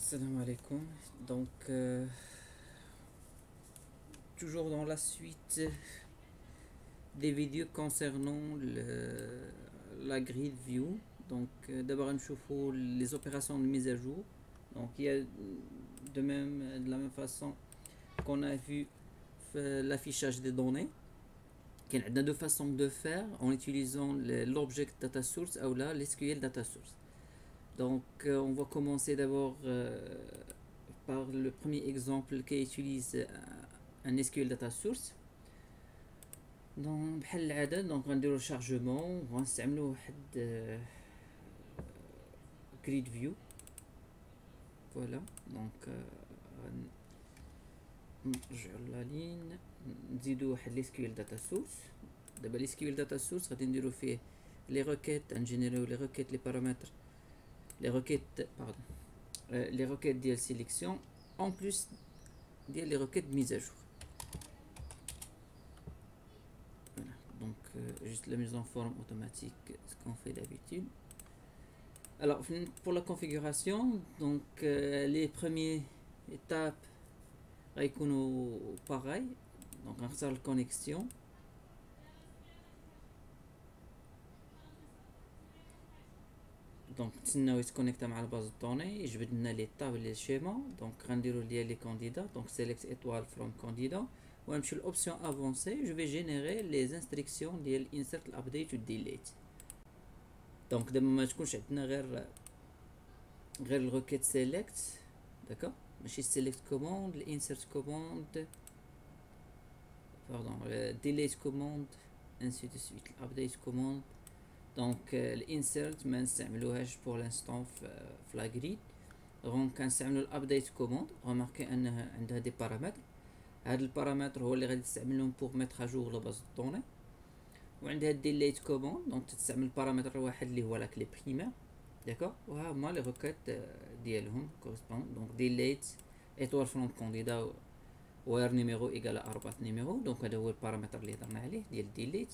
Salam alaikum. Donc, toujours dans la suite des vidéos concernant la grid view. Donc, d'abord, nous les opérations de mise à jour. Donc, il y a de la même façon qu'on a vu l'affichage des données. Il y a deux façons de faire en utilisant l'object data source ou là l'SQL data source. Donc, on va commencer d'abord par le premier exemple qui utilise un SQL data source. Donc بحال العادة دونك غنديرو شارجمون وغنستعملو واحد grid view. فوالا دونك نرجعو لا لين نزيدو واحد SQL data source. دابا SQL data source غادي نديرو فيه لي requêtes نجينيريو لي requêtes لي paramètres les requêtes pardon les requêtes ديال sélection en plus ديال les requêtes de mise à jour. Voilà. Donc juste la mise en forme automatique, ce qu'on fait d'habitude. Alors pour la configuration, donc les premières étapes غيكونوا pareil. Donc غنختار la connexion. دونك نتسناو يتكونيكتا مع الباز دوني يجبد لنا لي طاب لي شيما. دونك غنديرو ديال لي كانديدا دونك سيليكت ايطوال فروم كانديدا ونمشيو لوبسيون افونسي. جو في جينيري لي انستركسيون ديال انسرت الابديت و ديليت. دونك دابا ما تكونش عندنا غير الروكيت سيليكت داكوغ ماشي سيليكت كوموند الانسرت كوموند باردون ديليت كوموند انسي دو سويت الابديت كوموند. دونك الانسرت ما نستعملوهاش بور لانستون في لا غريد. دونك كنستعملو الابديت كوموند. رماركي انها عندها دي بارامتر. هاد البارامتر هو اللي غادي تستعملهم بور ميتر اجور لا باز دوني. وعندها ديليت كوموند دونك تستعمل البارامتر واحد اللي هو لا كلي بريمير داكوغ. وها هما لي روكيت ديالهم كورسبوند. دونك ديليت ايطوال فروم كانديدا وير نيميرو ايكال اربعة نيميرو. دونك هذا هو البارامتر اللي هضرنا عليه ديال ديليت.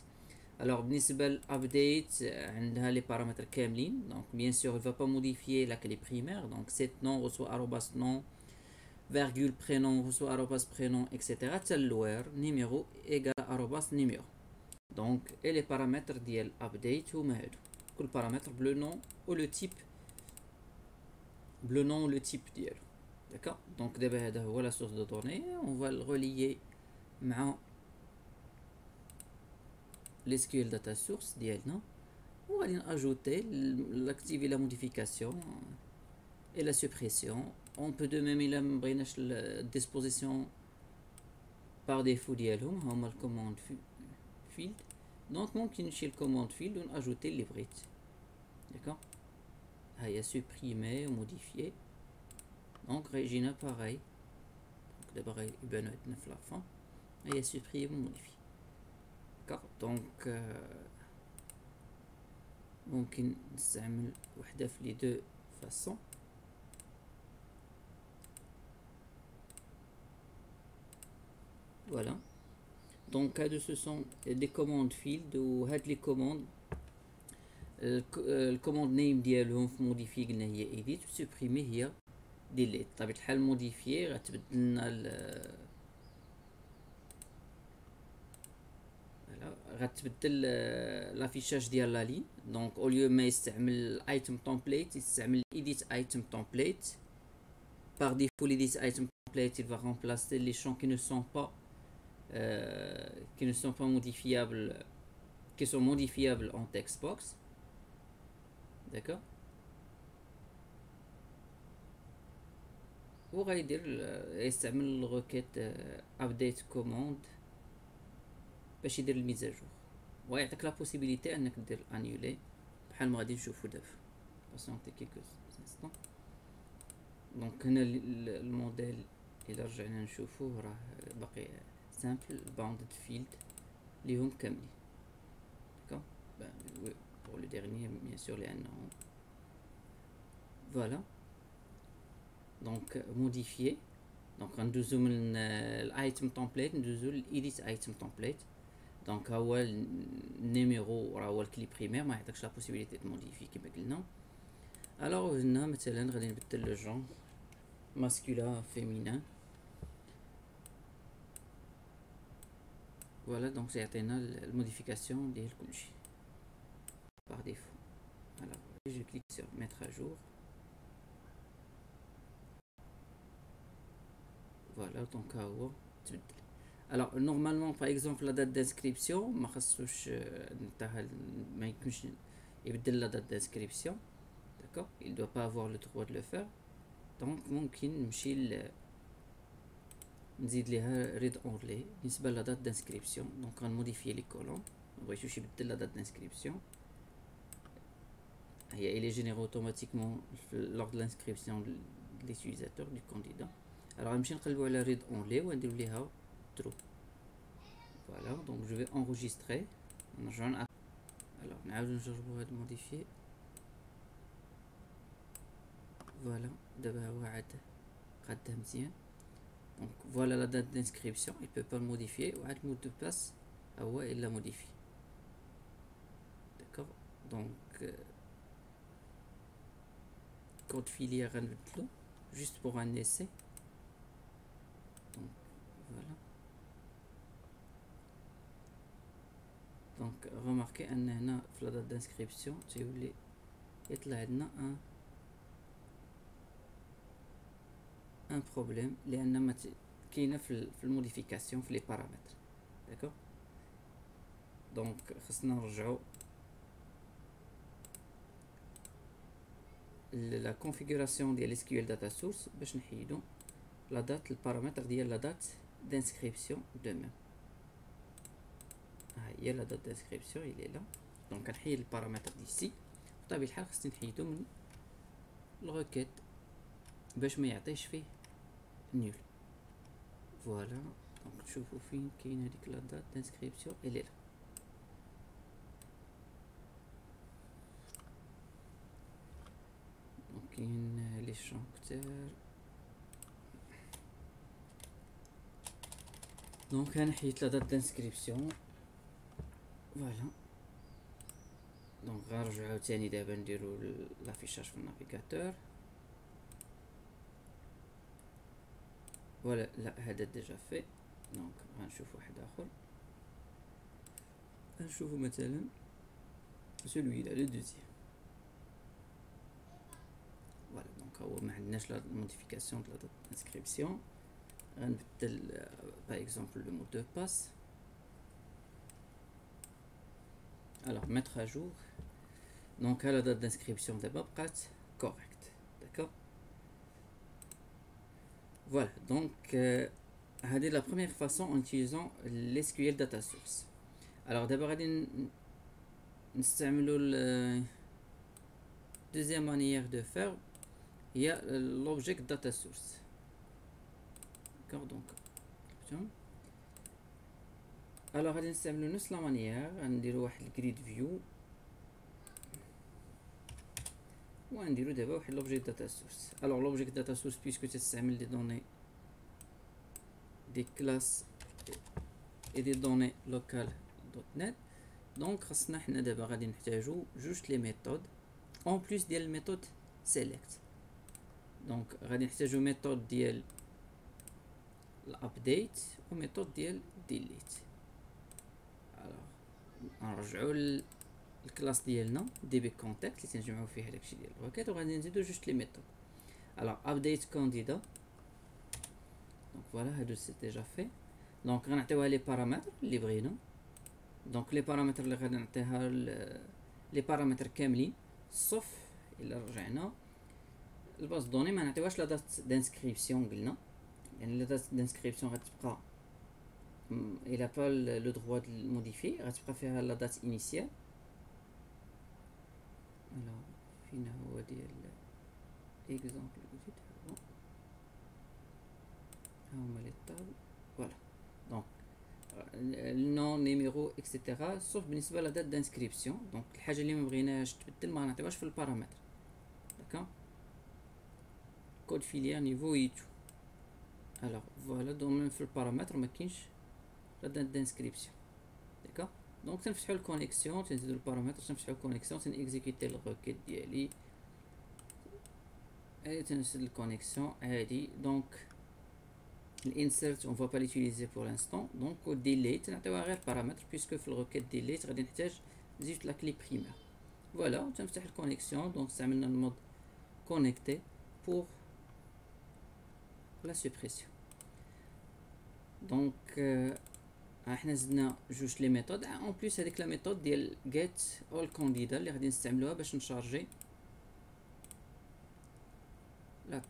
Alors بالنسبة للابديت عندها لي بارامتر كاملين. دونك بيان سور il va pas modifier la clé primaire. Donc set nom reçoit arrobas nom virgule prénom reçoit arrobas prénom etc. tel where numéro égal arrobas numéro. Donc et les paramètres ديال update هما هادو. كل بارامتر بلو نون و لو تيب بلو نون و لو تيب ديالو. داكوغ. دونك دابا هذا هو لا سورس دو دوني. on va le relier مع l'SQL data source ديالنا و غادي ناجوتي l'activer la modification et la suppression. on peut de même الا مبغيناش الديسبوزيسيون par défaut ديالهم هما الكوموند فيلد. دونك ممكن نمشي للكوموند فيلد و ناجوتي اللي بغيت. داكوغ. هيا supprimer modifier. دونك غيجينا باغاي. دابا غيبانو عندنا في لافون. هيا supprimer modifier. دونك ممكن نستعمل وحده في لي دو فاسون. فوالا. دونك هادو سو سون دي كوموند فيلد. و هاد لي كوموند الكوموند نيم ديالهم في موديفي قلنا هي ايديت و سوبريمي هي ديليت. بطبيعة الحال موديفيي غتبدل لنا غتبدل لافيشاج ديال لا لين. دونك او ليو ما يستعمل الايتم تومبليت يستعمل ايديت ايتم تومبليت. par défaut l'edit item template il va remplacer les champs qui ne sont pas modifiables, qui sont modifiables en textbox. D'accord. وغيدير يستعمل الروكيت update command باش يدير الميزاجور ويعطيك لا بوسيبيليتي انك دير انيولي بحال ما غادي نشوفو دابا. باسونتي كيلكو انستون. دونك هنا الموديل الى رجعنا نشوفوه راه باقي سامبل باوندد فيلد ليهم كاملين. داكوغ. pour le dernier bien sûr لانه فوالا. دونك موديفيي. دونك غندوزو من الايتم تومبليت ندوزو للايديت ايتم تومبليت. دونك هو النيميرو راه هو الكلي بريمير ما يعطيكش لا بوسيبيليتي دو موديفي كما قلنا. الوغ هنا مثلا غادي نبدل لو جون masculin, féminin. Voilà, donc c'est atteint la modification de كلشي par défaut. Alors je clique sur mettre à jour. Voilà, donc هو تبدل. Alors normalement par exemple la date d'inscription ما خصوش نتاع ما يكونش يبدل la date d'inscription. D'accord, il doit pas avoir le droit de le faire. Donc ممكن نمشي نزيد ليها read only بالنسبه لا date d'inscription. Donc غنموديفي لي كولون مبغيتوش يبدل la date d'inscription. Il est généré automatiquement lors de l'inscription de l'utilisateur du candidat. Alors نمشي نقلبو على read only ونديرو ليها true. Voilà, donc je vais enregistrer. Alors نعاودو نجربو هاد modifier. Voilà, دابا هو عاد قادها مزيان. Donc voilà la date d'inscription, il peut pas le modifier. Ou le mot de passe, il l'a modifié. D'accord, donc code filière juste pour un essai. Donc voilà. Donc remarquez la date d'inscription, c'est où les un problème لأن كاينه في الموديفيكاسيون في لي بارامتر. داكوغ دونك خصنا نرجعو لا كونفيغوراسيون ديال SQL داتا سورس باش نحيدو لا دات البارامتر ديال لا دات دانسكريبسيون دو ميم. ها هي لا دات دانسكريبسيون il est là. دونك كنحيد البارامتر ديسي. بطبيعة الحال خصني نحيدو من الريكيت باش ما يعطيش فيه nul. Voilà, donc تشوفوا فين كاين هذيك لا دات دانسكريبسيون elle est là. donc كاين لي شون كتار. دونك انا حيت لا دات دانسكريبسيون. فوالا دونك غنرجعو عاوتاني دابا نديرو لافيشاج في النافيغاتور. فوالا لا هذا ديجا في. دونك غنشوف واحد اخر. غنشوفو مثلا celui là le deuxième. Voilà, donc on a la modification de la date d'inscription. Par exemple le mot de passe. Alors mettre à jour. Donc à la date d'inscription d'abord correct. D'accord. Voilà, donc c'est la première façon en utilisant l'SQL data source. Alors d'abord la deuxième manière de faire, il y a l'object data source. D'accord, donc alors غادي نستعملو نفس لا مانيير. غنديرو واحد الجريد فيو ونديرو دابا واحد l'object data source. alors l'object data source puisque تستعمل des données des classes et des données locales .net. donc خاصنا حنا دابا غادي نحتاجو جوج لي ميثود en plus ديال الميثود select. donc غادي نحتاجو ميثود ديال الابديت وميثود ديال delete. alors نرجعو الكلاس ديالنا دي بي كونتاكت اللي تنجمعو فيه داكشي ديال الركات وغادي نزيدو جوج لي ميثود. alors update candidat. donc voilà هادو سي ديجا في. donc غنعطيوها لي بارامتر اللي بغينا. donc لي بارامتر اللي غادي نعطيها لي بارامتر كاملين صف الا رجعنا الباز دوني ما نعطيوهاش لا دات دانسكريبسيون قلنا يعني لا دات دانسكريبسيون غتبقى il a pas le droit de le modifier. غتبقى فيها لا دات initiale. alors فين هو ديال exemple جديد هما لي طابل. voilà donc النو نيميرو اكسيتيرا صوف بالنسبه لدات دانسكريبسيون. دونك الحاجه اللي ما بغيناش تبدل ما نعطيوهاش في البارامتر. داكوغ كود فيليير نيفو ايتو. alors فوالا دونك في البارامتر ما كاينش لا دات دانسكريبسيون. داكوغ دونك تنفتحو الكونيكسيون تنزيدو البارامتر تنفتحو الكونيكسيون تنيكزيكوتي الريكيت ديالي et تنسد الكونيكسيون عادي. دونك الانسرت on va pas l'utiliser pour l'instant. donc au delete نعطيوها غير بارامتر puisque في الروكيت delete غادي نحتاج نزيد لا كلي بريمير. فوالا تنفتح الكونيكسيون. دونك استعملنا المود connecté pour la suppression. دونك احنا زدنا جوج لي ميثود اون بليس. هذيك لا ميثود ديال get all candidate اللي غادي نستعملوها باش نشارجي لا.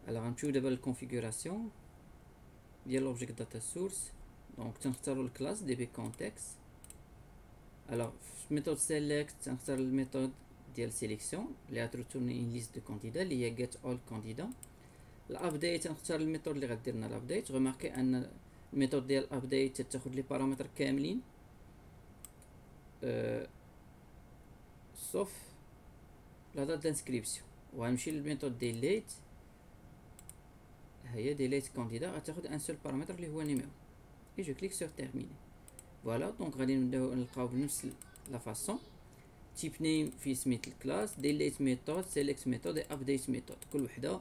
alors غنمشيو دابا للكونفيغوراسيون ديال l'object data source. دونك تنختاروا الكلاس دي بي context. alors في ميثود select تنختار الميثود ديال sélection اللي غترتورني une liste de candidats اللي هي get all candidats. الابديت نختار الميثود اللي غدير لنا الابديت. غماركي ان الميثود ديال الابديت تاخذ لي بارامتر كاملين صوف لا دات دانسكريبسيون. وغنمشي للميثود ديليت هي ديليت كانديدا غتاخذ ان سول بارامتر اللي هو نيميرو اي جو كليك سور تيرميني. فوالا دونك غادي نبداو نلقاو بنفس لا فاصون تيب نيم في سميت الكلاس ديليت ميثود سيليكت ميثود اي ابديت ميثود كل وحده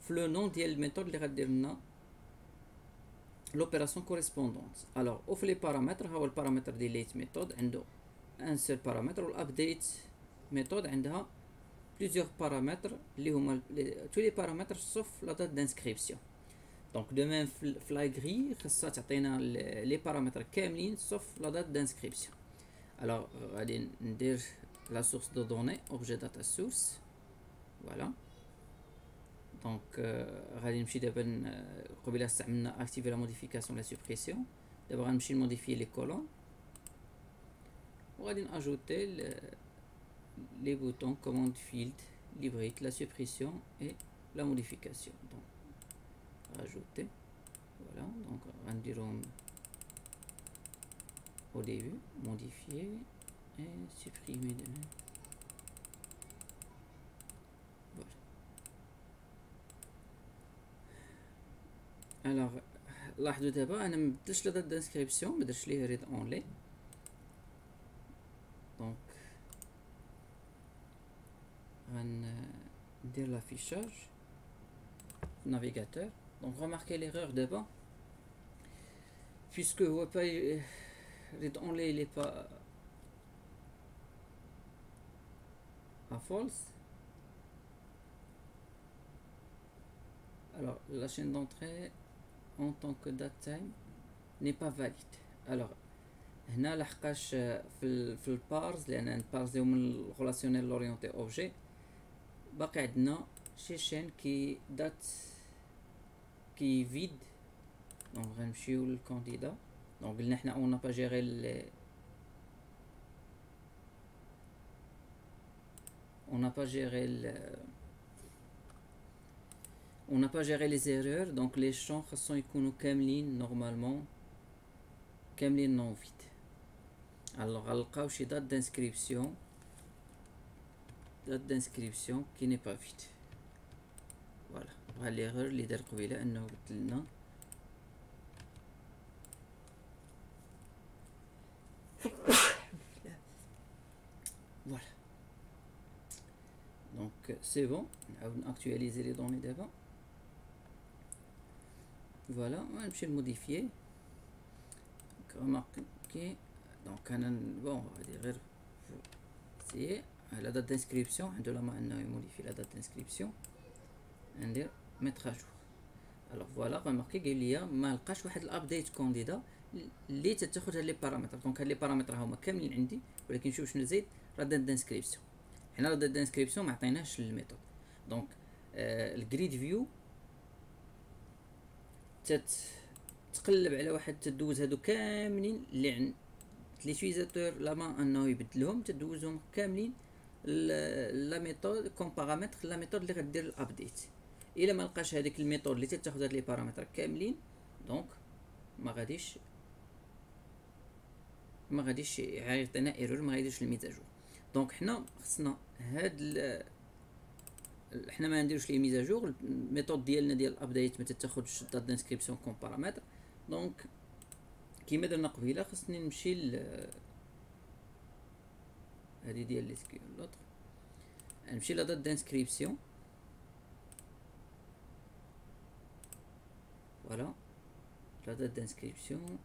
في لو نون ديال الميثود اللي غدير لنا l'opération correspondante. alors وفي لي بارامتر ها هو البارامتر ديليت ميثود عنده ان سول بارامتر والابديت ميثود عندها plusieurs paramètres اللي هما tous les paramètres sauf la date d'inscription. donc de même في la grille خاصها تعطينا لي بارامتر كاملين sauf la date d'inscription. alors غادي ندير la source de données objet data source. voilà donc غادي نمشي دابا قبيله استعملنا activer la modification la suppression. دابا غنمشي نموديفي لي كولون وغادي ناجوتي les boutons commande field librite la suppression et la modification. donc rajouter. voilà donc on dirait au début modifier et supprimer de même. voilà alors لاحظوا دابا انا مبدلتش لا دات دانسكريبسيون مدرتش ليه ريد اونلي. دونك غندير l'affichage navigateur. donc remarquez l'erreur d'abord puisque هو pas read only il est pas à false. alors la chaîne d'entrée en tant que datetime n'est pas valide. alors هنا لحقاش في البارز لان نبارزيو من الريلاسيونيل لورينتي اوبجي باقي عندنا شي شين كي دات كي فيد. دونك غنمشيو للكانديدا. دونك قلنا حنا اون با جيري on n'a pas géré les erreurs. donc les champs خاصهم يكونوا كاملين نورمالمون كاملين نون فيد. alors غنلقاو شي date d'inscription qui n'est pas vide. voilà ها l'erreur اللي دار قبيله انه بدلنا voilà donc c'est bon. نعاود نactualiser les données d'abord. voilà غنمشي نموديفيي. remarquez donc انا بون غادي غير سي la date d'inscription عنده لما انه يموديفي la date d'inscription ندير mettre à jour. alors voilà remarquez قال لي ما لقاش واحد الابديت كانديدا اللي تاخذ هاد لي بارامتر. دونك هاد لي بارامتر هما كاملين عندي ولكن شوف شنو زيد la date d'inscription. حنا la date d'inscription ما عطيناش للميثود. دونك الجريد فيو تقلب على واحد تدوز هادو كاملين اللي عند ليوتيليزاتور لا انه يبدلهم تدوزهم كاملين لا ميثود كوم بارامتر لا ميثود اللي غدير الابديت. الا ما لقاش هذيك الميثود اللي تاخذ هاد لي بارامتر كاملين دونك ما غاديش يعطينا ايرور ما غاديش الميزاجور. دونك حنا خصنا هاد حنا ما نديروش لي ميزاجور. الميثود ديالنا ديال الابديت ما تاخذش دات دانسكريبسيون كوم بارامتر. دونك كيما درنا قبيله خصني نمشي هادي ديال لي سكيول لوطر نمشي لا دات دانسكريبسيون. فوالا لا دات دانسكريبسيون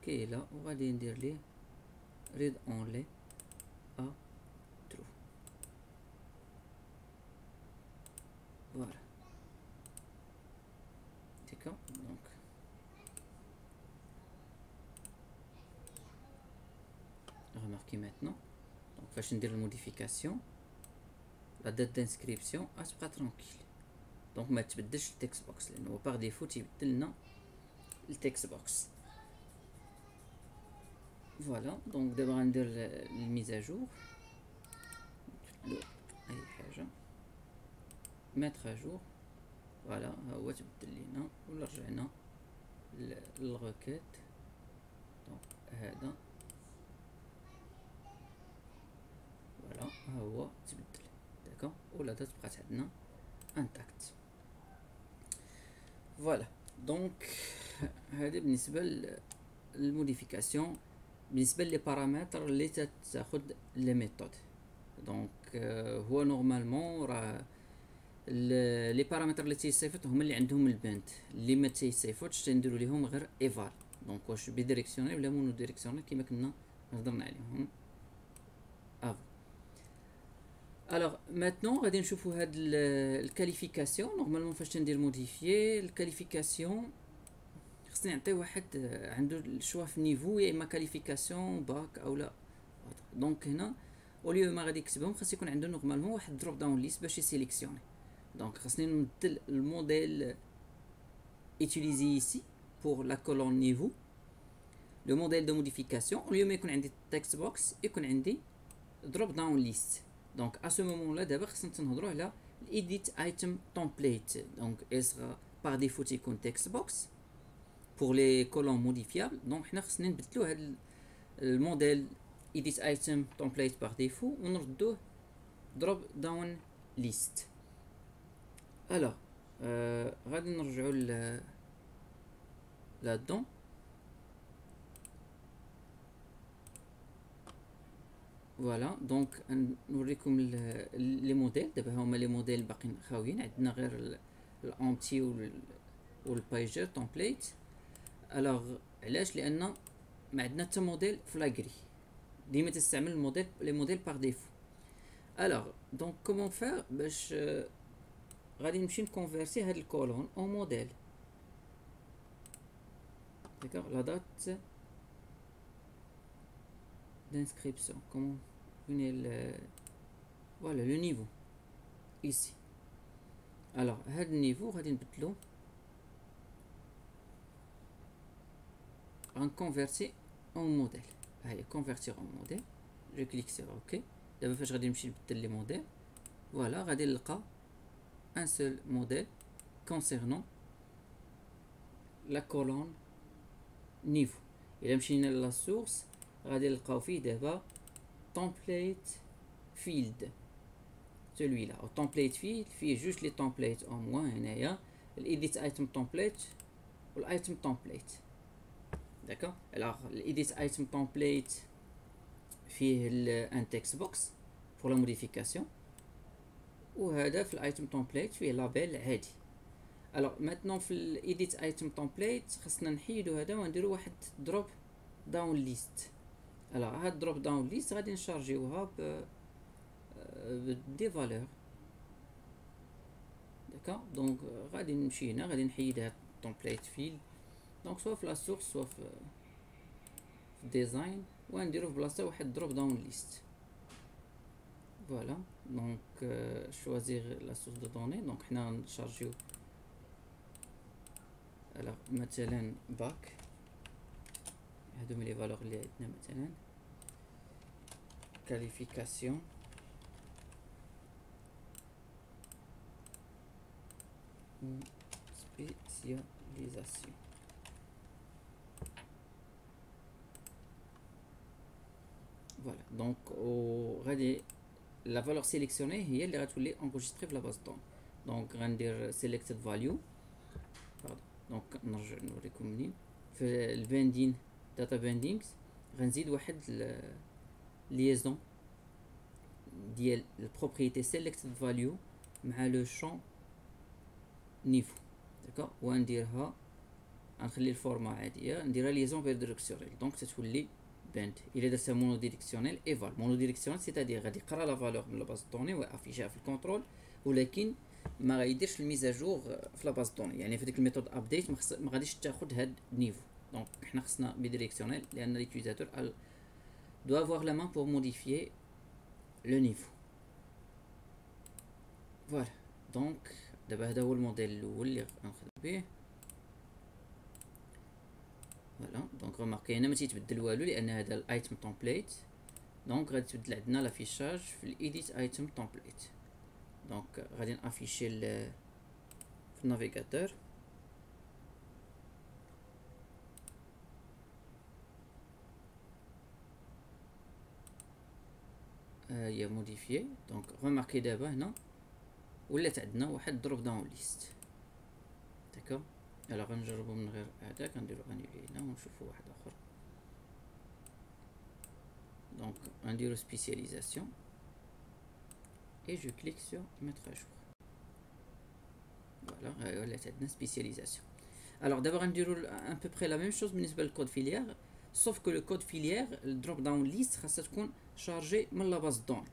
كاينه، وغادي ندير ليه ريد اونلي ا ترو. فوالا ديكا. دونك remarquez maintenant donc فاش ندير الموديفيكاسيون لا دات دانسكريبسيون غتبقى ترونكيل، دونك ما تبدلش التكست بوكس لانه باغ ديفو تيبدل لنا التكست بوكس. فوالا دونك دابا غندير الميزاجور، اي حاجه ميتر اجور. فوالا ها هو تبدل لينا، ولا رجعنا للغوكيت. دونك هذا فوالا ها هو تبدل داكا، ولا دات بقات عندنا انتاكت. فوالا دونك هذا بالنسبه للموديفيكاسيون. بالنسبه لي بارامتر اللي تاخذ لي ميثود، دونك هو نورمالمون راه لي بارامتر اللي تيصيفط هما اللي عندهم البنت، اللي ما تيصيفطش تنديروا ليهم غير ايفال. دونك واش بيديريكسيونيل ولا مونو ديريكسيونيل كما كنا هضرنا عليهم افو. الوغ ماتنون غادي نشوفوا هاد الكاليفيكاسيون. نورمالمون فاش تندير موديفيي الكاليفيكاسيون خصني نعطي واحد عنده الشوا في نيفو، يا اما كاليفيكاسيون باك او لا. دونك هنا اوليو ما غادي يكتبهم خاص يكون عنده نورمالمون واحد دروب داون ليست باش يسيليكسيوني. دونك خصني نبدل الموديل utilisé ici pour la colonne niveau le modèle de modification. au lieu ما يكون عندي text box يكون عندي drop down list. donc à ce moment là d'abord خصنا نهضروا على edit item template. donc elle sera par défaut تيكون text box pour les colonnes modifiables. donc حنا خصنا نبدلوا هذا الموديل edit item template par défaut ونردوه drop down list. alors غادي نرجعوا là-dedans. فوالا دونك نوريكم لي موديل. دابا هما لي موديل باقيين خاويين، عندنا غير الانتي والبايجر تومبليت. الوغ علاش؟ لان ما عندنا حتى موديل فلاغري، ديما تستعمل الموديل لي موديل باغ ديفو. الوغ دونك كومون فير باش غادي نمشي نكونفيرتي هاد الكولون اون موديل. داكوغ لا دات d'inscription, comment venez voilà le niveau ici. alors هاد النيفو غادي نبدلو غنكونفيرتي اون موديل. هاهي كونفيرتير اون موديل، جو كليك سير اوكي. دابا فاش غادي نمشي نبدل لي موديل فوالا غادي نلقى ان سول موديل كونسيرنون لا كولون نيفو. الا مشينا لا سورس غادي نلقاو فيه دابا template field celui là. au template field فيه جوج لي template au moins هنايا edit item template والايتم template. d'accord. alors edit item template فيه un text box pour la modification، وهذا في الايتم template فيه لابيل عادي. alors maintenant في edit item template خصنا نحيدو هذا ونديرو واحد drop down list. alors هاد دروب داون ليست غادي نشارجيوها دي فالور. داكا دونك غادي نمشي هنا غادي نحيد هاد التمبليت فيل، دونك سوا في لا سورس سوا في ديزاين، ونديرو في بلاصه واحد دروب داون ليست. فوالا دونك شوازيغ لا سورس دو دوني. دونك حنا نشارجيو alors مثلا باك، هادو لي فالور اللي عندنا مثلا qualification ou spécialisation. voilà donc غادي la valeur sélectionnée هي اللي غتولي enregistrée في la base de données. donc غندير selected value. donc نرجع نوريكم منين في الباندين data bindings غنزيد واحد liaison ديال البروبريتي سيلكتد فاليو مع لو شون نيفو. داكوغ، ونديرها غنخلي الفورما عاديه، نديرها ليزون بيرديريكسيونيل، دونك تتولي بانت. الا درتها مونو ديريكسيونيل ايفال مونو ديريكسيونيل سيتادير غادي يقرا لا فالور من الباز دوني ويافيشها في الكونترول، ولكن ما غايديرش الميزاجور في لا باز دوني. يعني في ديك الميثود ابديت ما غاديش تاخذ هاد النيفو. دونك حنا خصنا بديريكسيونيل لان ليوتيليزاتور doit avoir la main pour modifier le niveau. Voilà. Donc دابا هذا هو الموديل الاول اللي غنخدم به. فوالا دونك رماركي هنا ما تيتبدل والو لان هذا الايتم تومبليت. دونك غادي تبدل عندنا لافيشاج في الايديت ايتم تومبليت. دونك غادي نافيشي في النافيغاتور. هي موديفيي. دونك رماركي دابا هنا ولات عندنا واحد دروب داون ليست. داكوغ، يلا غنجربو من غير هذاك، غنديرو انيلي هنا ونشوفو واحد اخر. دونك غنديرو سبيسياليزاسيون et je clique sur mettre à jour. Voilà, ولات عندنا سبيسياليزاسيون. alors دابا غنديرو ان peu près la même chose بالنسبه للكود فيليير، sauf que le code filière الدروب داون ليست خاصها تكون شارجي من لا باز دوني.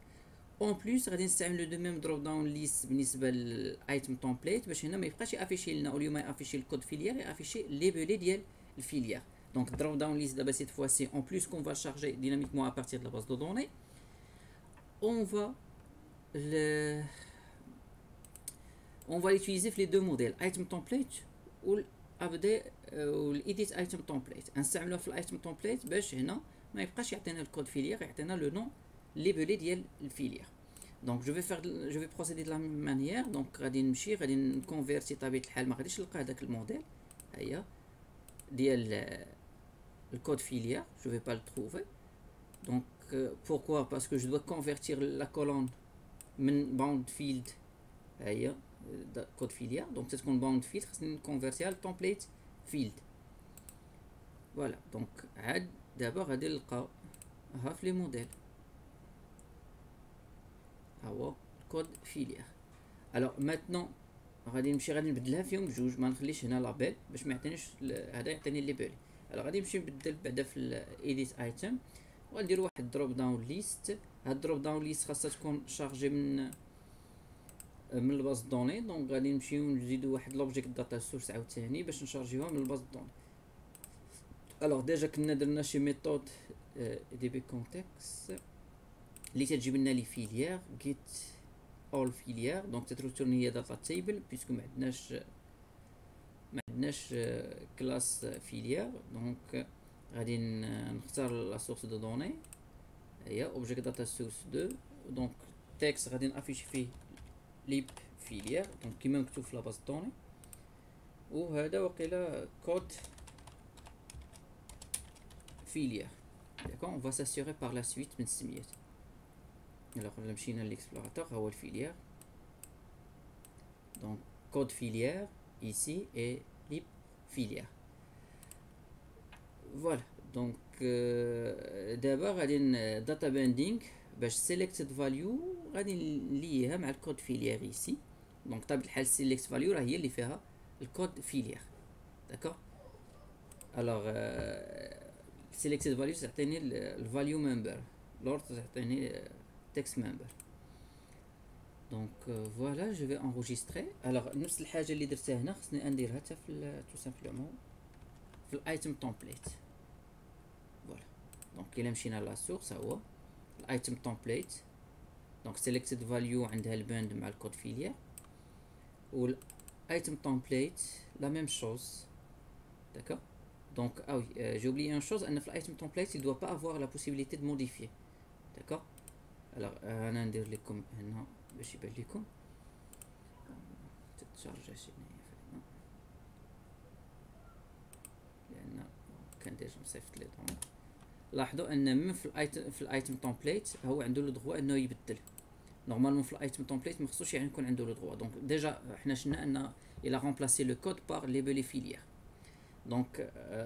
اون بليس غادي نستعملو دو ميم دروب داون ليست بالنسبه للايتم تومبليت باش هنا ما يبقاش يافيشي لنا، اوليو ما يافيشي الكود فيليير يافيشي لي بولي ديال الفيليير. دونك دروب داون ليست دابا cette fois-ci en plus qu'on va charger dynamiquement à partir de la base de données, on va l'utiliser في les deux modèles item template ou edit item template. نستعملوها في الايتم template باش هنا ما يبقاش يعطينا الكود فيليير، يعطينا لو نون ليبلي ديال الفيليير. دونك جو في بروسيدي دو لا ميم مانيير. دونك غادي نمشي غادي نكونفيرتي طبيعه الحال، ما غاديش نلقى هذاك الموديل هيا ديال الكود فيليير، جو في با لو تروفي. دونك pourquoi parce que je dois convertir la colonne من باوند فيلد هيا كود فيليير. دونك تتكون باوند فيلد خصني نكونفيرتيها لتومبليت فيلد. فوالا دونك عاد دابا غادي نلقى ها في لي موديل ها هو الكود فيليير. الوغ ماتنون غادي نمشي غادي نبدلها فيهم بجوج، ما نخليش هنا لابيل باش ما يعطينيش هذا يعطيني لي بولي. الوغ غادي نمشي نبدل بعدا في الايديت ايتم وغندير واحد دروب داون ليست. هاد دروب داون ليست خاصها تكون شارجي من الباز دوني. دونك غادي نمشيو نزيدو واحد لوبجيكت داتا سورس عاوتاني باش نشارجيوها من الباز دوني. الوغ ديجا كنا درنا شي ميثود دي بي كونتكست اللي تجيب لنا لي فيليير جيت اول فيليير. دونك تتريتورني هي داتا تيبل بيسكو ما عندناش كلاس فيليير. دونك غادي نختار لا سورس دو دوني هي اوبجيكت داتا سورس 2. دونك تكست غادي نافيشي فيه ليب فيليير دونك كيما مكتوب في لا باز دوني، وهذا وقيلا كود فيليير. داكوغ، اون فا ساسيوري بار لا سويت من السميات. الوغ الا مشينا ليكسبلوراتور ها هو الفيليير. دونك كود فيليير ici et lib filière. فوالا دونك دابا غادي داتا باندينغ باش سيليكتد فاليو غادي نليها مع الكود فيليير ايسي. دونك طبيعة الحال سيليكت فاليو راه هي اللي فيها الكود فيليير. داكوغ، الوغ سيليكتد فاليو تعطيني الفاليو ممبر، لور تعطيني تكست ممبر. دونك فوالا جو في انغوجيستري. الوغ نفس الحاجه اللي درتها هنا خصني نديرها حتى في تو سامبلومون في الايتم تومبليت. فوالا دونك الا مشينا لا سورس ها هو الايتم تومبليت. دونك سيليكتد فاليو عندها الباند مع الكود فيليير، والايتم تومبليت لا ميم شوز. داكوغ، دونك j'ai oublié une chose, ان في الايتم تومبليت il doit pas avoir la possibilité de modifier. داكوغ، alors انا ندير لكم هنا باش يبان لكم تتشارجا شي هنا لان كان ديجا مصيفط لي دوني. لاحظوا ان من في الايتم تومبليت هو عنده لو دروا انه يبدل. نورمالمون في الايتم تومبليت ما خصوش يعني يكون عنده لو دروا. دونك ديجا حنا شفنا ان il a remplacé le code par les filières. Donc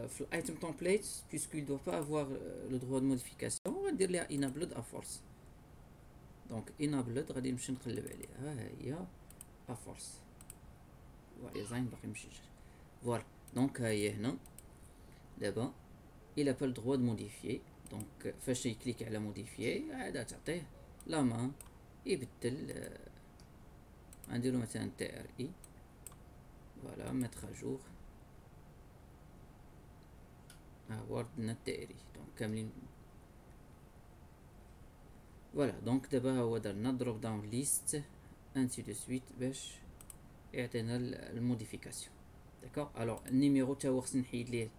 في الايتم تومبليت puisqu'il doit pas avoir le droit de modification on va dire لها enabled à force. دونك انابلد غادي نمشي نقلب عليها، ها هي افورس فوالا ديزاين باقي مشجل فوالا. دونك ها هي هنا دابا il a pas le droit de modifier. دونك فاش يكليك على موديفيي عاد تعطيه لا مان يبدل. غنديرو مثلا تي ار اي فوالا ميتر اجور، ها هو ردنا التي ار اي دونك كاملين فوالا. دونك دابا هو درنا دروب داون ليست انسي دو سويت باش يعطينا الموديفيكاسيون. داكوغ الوغ النيميرو تا هو خصني نحيد ليه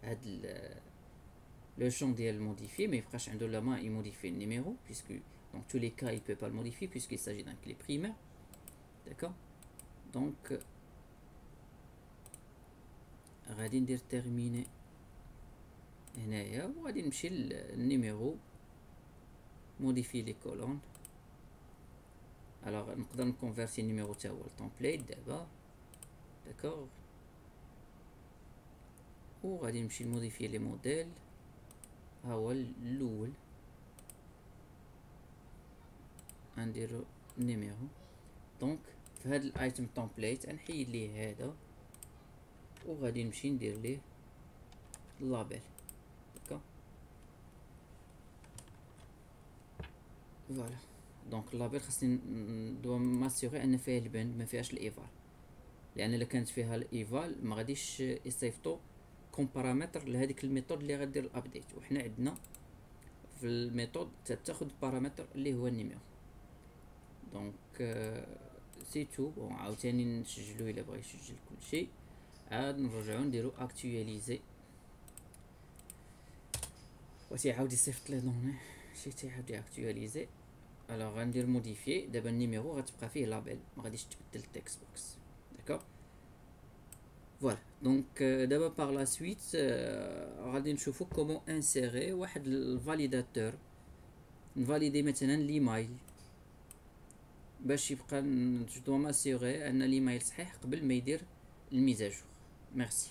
هاد le champ ديال modifier, mais il عنده la main et modifier le numéro, puisque dans tous les cas il peut pas le modifier puisqu'il s'agit d'un clé primaire. D'accord. Donc غادي ندير terminer هنايا وغادي نمشي للنيميرو modifier les colonnes. alors نقدر نكونفيرتي النيميرو تا هو التمبليت دابا. داكوغ وغادي نمشي موديفي لي موديل. ها هو الاول غنديرو نيميرو. دونك في هاد الايتم تمبليت غنحيد ليه هذا وغادي نمشي ندير ليه لابيل. داكوغ فوالا. دونك لابيل خاصني دو ماسيغي ان فيها البند ما فيهاش الايفال، لان الا كانت فيها الايفال ما غاديش يصيفطو كوم بارامتر لهذيك الميثود اللي غدير الابديت، وحنا عندنا في الميثود تاخذ بارامتر اللي هو النيميرو. دونك سي تو. بون عاوتاني نسجلو الا بغا يسجل كلشي، عاد نرجعو نديرو اكتواليزي واش يعاود يصيفط لي دوني شي تيعاود اكتواليزي. الوغ غندير موديفي. دابا النيميرو غتبقى فيه لابيل ما غاديش تبدل التكست بوكس. داكوغ فوالا. دونك دابا باغ لا سويت غادي نشوفو كومون انسيري واحد الفاليداتور نفاليدي مثلا ليمايل باش يبقى جو ماسيغي ان ليمايل صحيح قبل ما يدير الميزاجور. ميرسي.